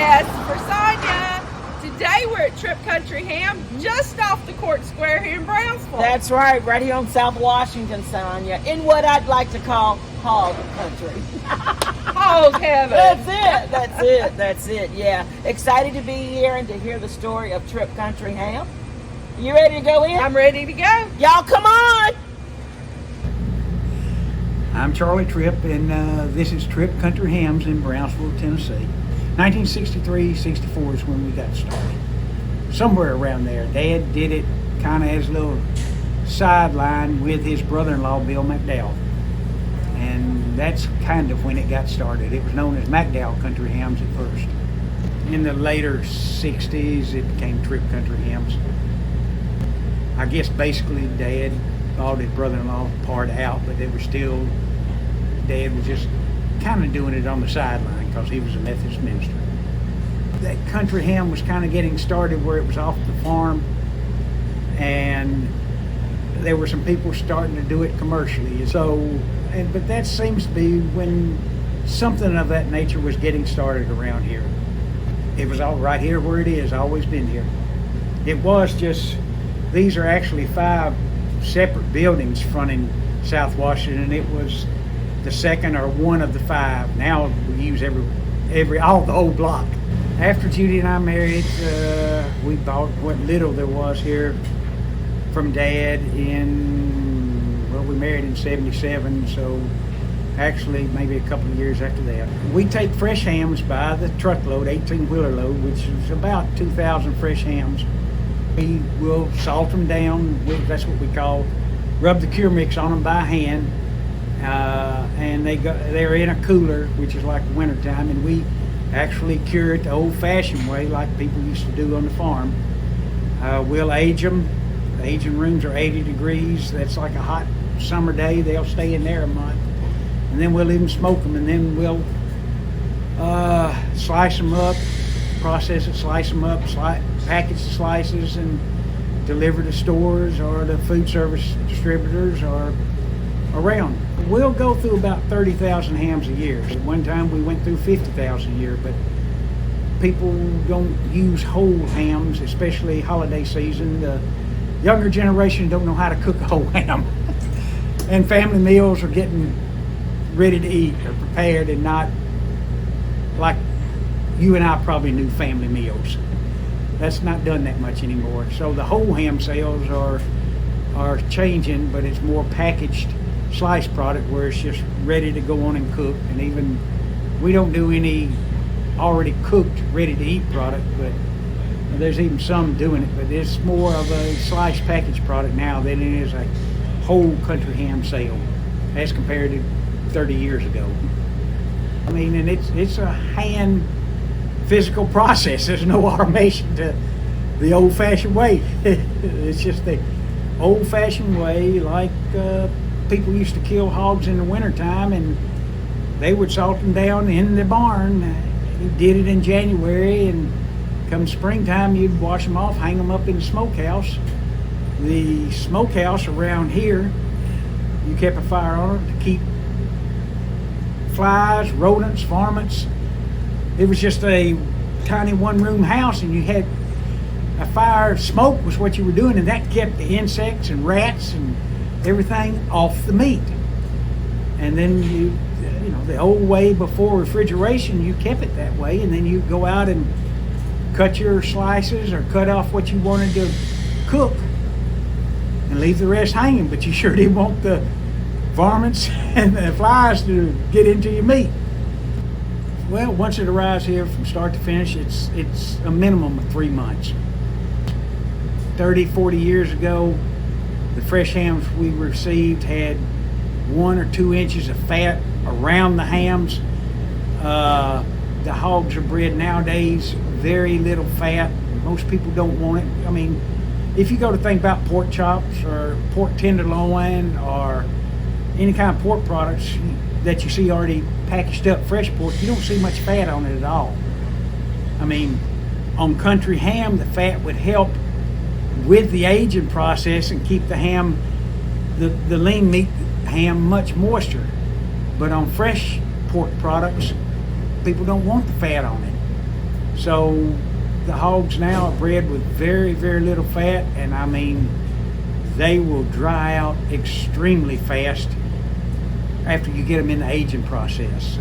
S for Sonia. Today we're at Tripp Country Ham, just off the Court Square here in Brownsville. That's right, right here on South Washington, Sonia, in what I'd like to call hog country. Hog heaven. That's it, yeah. Excited to be here and to hear the story of Tripp Country Ham. You ready to go in? I'm ready to go. Y'all come on! I'm Charlie Tripp, and this is Tripp Country Hams in Brownsville, Tennessee. 1963-64 is when we got started. Somewhere around there. Dad did it kind of as a little sideline with his brother-in-law, Bill McDowell. And that's kind of when it got started. It was known as McDowell Country Hams at first. In the later 60s, it became Tripp Country Hams. I guess basically Dad bought his brother-in-law part out, but they were still, Dad was just kind of doing it on the sideline because he was a Methodist minister. That country ham was kind of getting started where it was off the farm, and there were some people starting to do it commercially. But that seems to be when something of that nature was getting started around here. It was all right here where it is, always been here. It was just, these are actually 5 separate buildings fronting South Washington. It was the second or one of the 5. Now we use all the whole block. After Judy and I married, we bought what little there was here from Dad we married in 77, so actually maybe a couple of years after that. We take fresh hams by the truckload, 18-wheeler load, which is about 2,000 fresh hams. We will salt them down, that's what we call, rub the cure mix on them by hand. And they're in a cooler, which is like wintertime, and we actually cure it the old-fashioned way, like people used to do on the farm. We'll age them. The aging rooms are 80 degrees. That's like a hot summer day. They'll stay in there a month. And then we'll even smoke them, and then we'll slice them up, process it, slice them up, package the slices, and deliver to stores or the food service distributors or around. We'll go through about 30,000 hams a year. At one time we went through 50,000 a year, but people don't use whole hams, especially holiday season. The younger generation don't know how to cook a whole ham. And family meals are getting ready to eat or prepared, and not like you and I probably knew family meals. That's not done that much anymore. So the whole ham sales are changing, but it's more packaged sliced product where it's just ready to go on and cook. And even we don't do any already cooked ready to eat product, but there's even some doing it, but it's more of a sliced packaged product now than it is a whole country ham sale as compared to 30 years ago. I mean, and it's a hand physical process. There's no automation to the old-fashioned way. It's just the old-fashioned way, like people used to kill hogs in the wintertime, and they would salt them down in the barn. You did it in January, and come springtime you'd wash them off, hang them up in the smokehouse. The smokehouse around here, you kept a fire on it to keep flies, rodents, varmints. It was just a tiny one-room house, and you had a fire. Smoke was what you were doing, and that kept the insects and rats and everything off the meat. And then you know, the old way before refrigeration, you kept it that way, and then you go out and cut your slices or cut off what you wanted to cook and leave the rest hanging, but you sure didn't want the varmints and the flies to get into your meat. Well, once it arrives here from start to finish, it's a minimum of 3 months. 30, 40 years ago, the fresh hams we received had 1 or 2 inches of fat around the hams. The hogs are bred nowadays, very little fat. Most people don't want it. I mean, if you go to think about pork chops or pork tenderloin or any kind of pork products that you see already packaged up fresh pork, you don't see much fat on it at all. I mean, on country ham, the fat would help with the aging process and keep the ham, the lean meat ham, much moister. But on fresh pork products, people don't want the fat on it. So the hogs now are bred with very, very little fat, and I mean, they will dry out extremely fast after you get them in the aging process.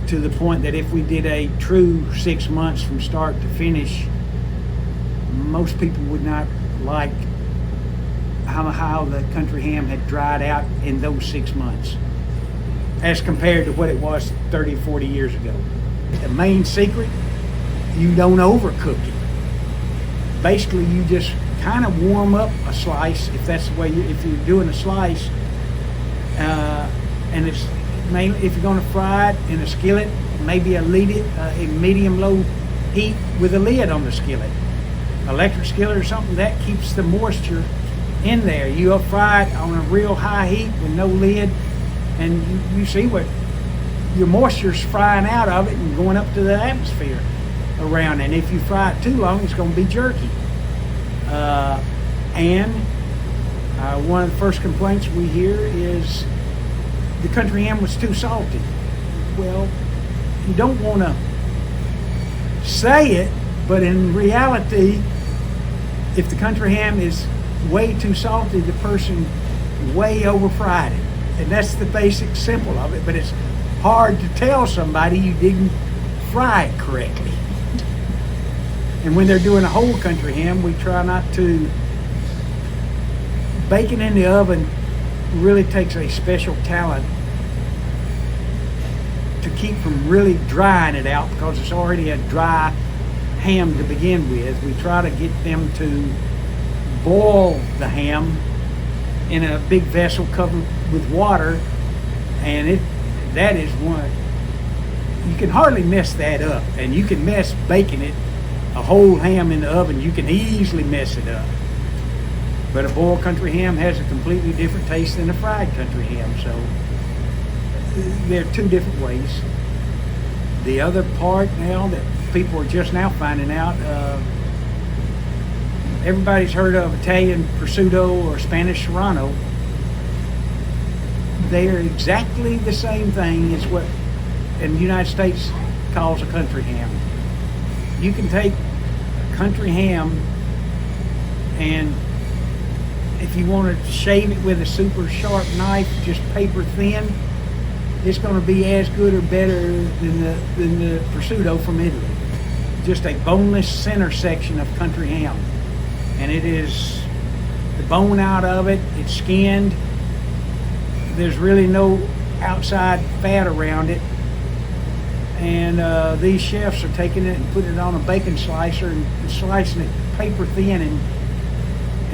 To the point that if we did a true 6 months from start to finish, most people would not like how the country ham had dried out in those 6 months as compared to what it was 30, 40 years ago. The main secret, you don't overcook it. Basically, you just kind of warm up a slice, if that's the way if you're doing a slice, and it's mainly, if you're going to fry it in a skillet, maybe a medium-low heat with a lid on the skillet. Electric skillet or something, that keeps the moisture in there. You'll fry it on a real high heat with no lid, and you see what your moisture's frying out of it and going up to the atmosphere around. And if you fry it too long, it's going to be jerky. One of the first complaints we hear is the country ham was too salty. Well, you don't want to say it, but in reality, if the country ham is way too salty, the person way over fried it. And that's the basic simple of it, but it's hard to tell somebody you didn't fry it correctly. And when they're doing a whole country ham, we try not to. Baking in the oven really takes a special talent to keep from really drying it out, because it's already a dry ham to begin with. We try to get them to boil the ham in a big vessel covered with water, and that is one, you can hardly mess that up. And you can mess baking it, a whole ham in the oven, you can easily mess it up. But a boiled country ham has a completely different taste than a fried country ham, so they're two different ways. The other part now that people are just now finding out, everybody's heard of Italian prosciutto or Spanish serrano. They are exactly the same thing as what in the United States calls a country ham. You can take a country ham, and if you want to shave it with a super sharp knife, just paper thin, it's going to be as good or better than the prosciutto from Italy. Just a boneless center section of country ham. And it is the bone out of it, it's skinned. There's really no outside fat around it. And these chefs are taking it and putting it on a bacon slicer and slicing it paper thin. And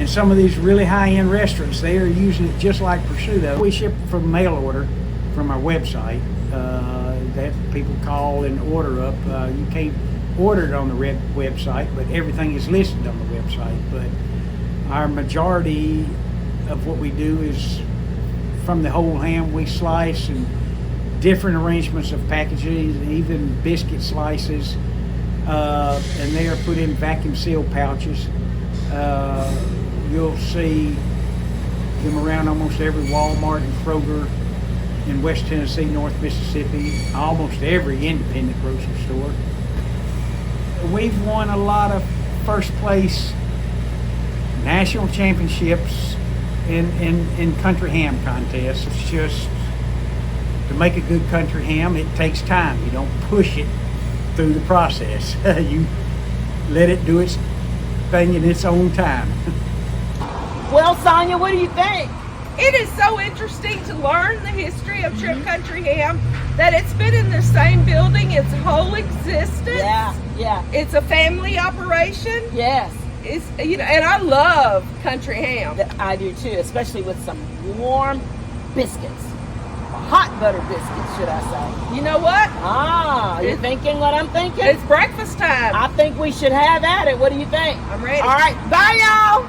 in some of these really high-end restaurants, they are using it just like prosciutto. We ship from mail order from our website that people call and order up. You can't order it on the website, but everything is listed on the website. But our majority of what we do is from the whole ham. We slice and different arrangements of packages, even biscuit slices, and they are put in vacuum sealed pouches. You'll see them around almost every Walmart and Kroger in West Tennessee, North Mississippi, almost every independent grocery store. We've won a lot of first place national championships in country ham contests. It's just, to make a good country ham, it takes time. You don't push it through the process. You let it do its thing in its own time. Well, Sonia, what do you think? It is so interesting to learn the history of Tripp Country Ham, that it's been in the same building its whole existence. Yeah. It's a family operation. Yes. It's, and I love country ham. I do too, especially with some warm biscuits. Hot butter biscuits, should I say. You know what? You thinking what I'm thinking? It's breakfast time. I think we should have at it. What do you think? I'm ready. All right, bye y'all.